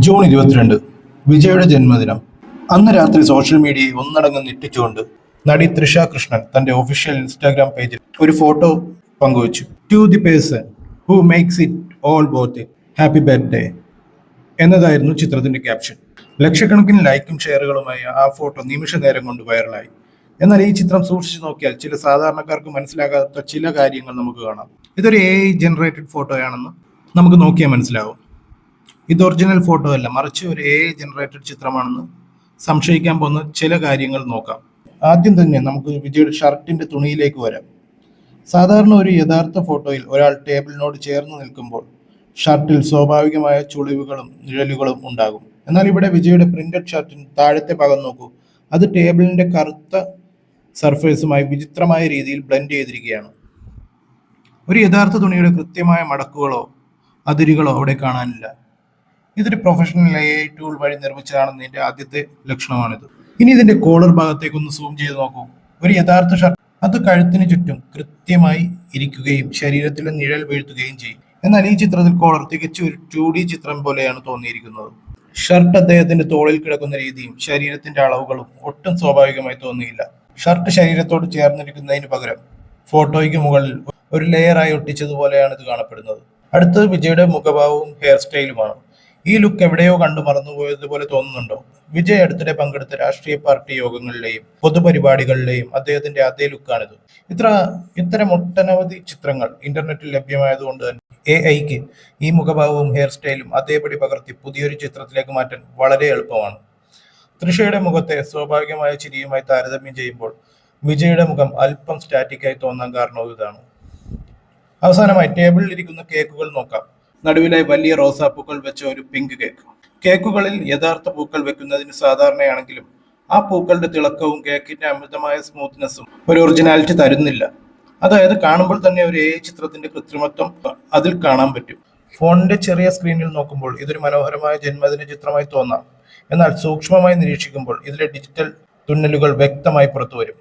June 22 വിജയുടെ ജന്മദിനം. അന്ന് രാത്രി സോഷ്യൽ മീഡിയയെ ഒന്നടങ്കം ഞെട്ടിച്ചുകൊണ്ട് നടി തൃഷ കൃഷ്ണൻ തന്റെ ഒഫീഷ്യൽ ഇൻസ്റ്റാഗ്രാം പേജിൽ ഒരു ഫോട്ടോ പങ്കുവച്ചു. To the person who makes it all worth it, happy birthday എന്നതായിരുന്നു ചിത്രത്തിന്റെ ക്യാപ്ഷൻ. ലക്ഷക്കണക്കിന് ലൈക്കും ഷെയറുകളുമായി ആ ഫോട്ടോ നിമിഷ നേരം കൊണ്ട് വൈറലായി. എന്നാൽ ഈ ചിത്രം സൂക്ഷിച്ചു നോക്കിയാൽ ചില സാധാരണക്കാർക്ക് മനസ്സിലാകാത്ത ചില കാര്യങ്ങൾ നമുക്ക് കാണാം. ഇതൊരു AI ജനറേറ്റഡ് ഫോട്ടോയാണെന്ന് നമുക്ക് നോക്കിയാൽ മനസ്സിലാവും. ഇത് ഒറിജിനൽ ഫോട്ടോ അല്ല, മറിച്ച് ഒരു AI ജനറേറ്റഡ് ചിത്രമാണെന്ന് സംശയിക്കാൻ പോകുന്ന ചില കാര്യങ്ങൾ നോക്കാം. ആദ്യം തന്നെ നമുക്ക് വിജയുടെ ഷർട്ടിന്റെ തുണിയിലേക്ക് വരാം. സാധാരണ ഒരു യഥാർത്ഥ ഫോട്ടോയിൽ ഒരാൾ ടേബിളിനോട് ചേർന്ന് നിൽക്കുമ്പോൾ ഷർട്ടിൽ സ്വാഭാവികമായ ചുളിവുകളും നിഴലുകളും ഉണ്ടാകും. എന്നാൽ ഇവിടെ വിജയുടെ പ്രിന്റഡ് ഷർട്ടിന് താഴത്തെ ഭാഗം നോക്കൂ. അത് ടേബിളിന്റെ കറുത്ത സർഫേസുമായി വിചിത്രമായ രീതിയിൽ ബ്ലെൻഡ് ചെയ്തിരിക്കുകയാണ്. ഒരു യഥാർത്ഥ തുണിയുടെ കൃത്യമായ മടക്കുകളോ അതിരുകളോ അവിടെ കാണാനില്ല. ഇതൊരു പ്രൊഫഷണൽ AI ടൂൾ വഴി നിർമ്മിച്ചതാണെന്നതിന്റെ ആദ്യത്തെ ലക്ഷണമാണിത്. ഇനി ഇതിന്റെ കോളർ ഭാഗത്തേക്ക് ഒന്ന് സൂം ചെയ്ത് നോക്കൂ. ഒരു യഥാർത്ഥ ഷർട്ട് അത് കഴുത്തിന് ചുറ്റും കൃത്യമായി ഇരിക്കുകയും ശരീരത്തിലെ നിഴൽ വീഴ്ത്തുകയും ചെയ്യും. എന്നാൽ ഈ ചിത്രത്തിൽ കോളർ തികച്ചും ഒരു 2D ചിത്രം പോലെയാണ് തോന്നിയിരിക്കുന്നത്. ഷർട്ട് അദ്ദേഹത്തിന്റെ തോളിൽ കിടക്കുന്ന രീതിയും ശരീരത്തിന്റെ അളവുകളും ഒട്ടും സ്വാഭാവികമായി തോന്നിയില്ല. ഷർട്ട് ശരീരത്തോട് ചേർന്നിരിക്കുന്നതിന് പകരം ഫോട്ടോയ്ക്ക് മുകളിൽ ഒരു ലെയറായി ഒട്ടിച്ചതുപോലെയാണ് ഇത് കാണപ്പെടുന്നത്. അടുത്തത് വിജയുടെ മുഖഭാവവും ഹെയർ സ്റ്റൈലുമാണ്. ഈ ലുക്ക് എവിടെയോ കണ്ടു മറന്നുപോയതുപോലെ തോന്നുന്നുണ്ടോ? വിജയ് അടുത്തിടെ പങ്കെടുത്ത രാഷ്ട്രീയ പാർട്ടി യോഗങ്ങളിലെയും പൊതുപരിപാടികളിലെയും അദ്ദേഹത്തിന്റെ അതേ ലുക്കാണിത്. ഇത്തരം ഒട്ടനവധി ചിത്രങ്ങൾ ഇന്റർനെറ്റിൽ ലഭ്യമായതുകൊണ്ട് തന്നെ AIക്ക് ഈ മുഖഭാവവും ഹെയർ സ്റ്റൈലും അതേപടി പകർത്തി പുതിയൊരു ചിത്രത്തിലേക്ക് മാറ്റാൻ വളരെ എളുപ്പമാണ്. തൃഷയുടെ മുഖത്തെ സ്വാഭാവികമായ ചിരിയുമായി താരതമ്യം ചെയ്യുമ്പോൾ വിജയുടെ മുഖം അല്പം സ്റ്റാറ്റിക്കായി തോന്നാൻ കാരണവും ഇതാണ്. അവസാനമായി ടേബിളിൽ ഇരിക്കുന്ന കേക്കുകൾ നോക്കാം. നടുവിലായി വലിയ റോസാപ്പൂക്കൾ വെച്ച ഒരു പിങ്ക് കേക്ക്. കേക്കുകളിൽ യഥാർത്ഥ പൂക്കൾ വെക്കുന്നതിന് സാധാരണയാണെങ്കിലും ആ പൂക്കളുടെ തിളക്കവും കേക്കിന്റെ അമിതമായ സ്മൂത്ത്നെസ്സും ഒരു ഒറിജിനാലിറ്റി തരുന്നില്ല. അതായത് കാണുമ്പോൾ തന്നെ ഒരു AI ചിത്രത്തിന്റെ കൃത്രിമത്വം അതിൽ കാണാൻ പറ്റും. ഫോണിന്റെ ചെറിയ സ്ക്രീനിൽ നോക്കുമ്പോൾ ഇതൊരു മനോഹരമായ ജന്മദിന ചിത്രമായി തോന്നാം. എന്നാൽ സൂക്ഷ്മമായി നിരീക്ഷിക്കുമ്പോൾ ഇതിലെ ഡിജിറ്റൽ തുന്നലുകൾ വ്യക്തമായി പുറത്തു വരും.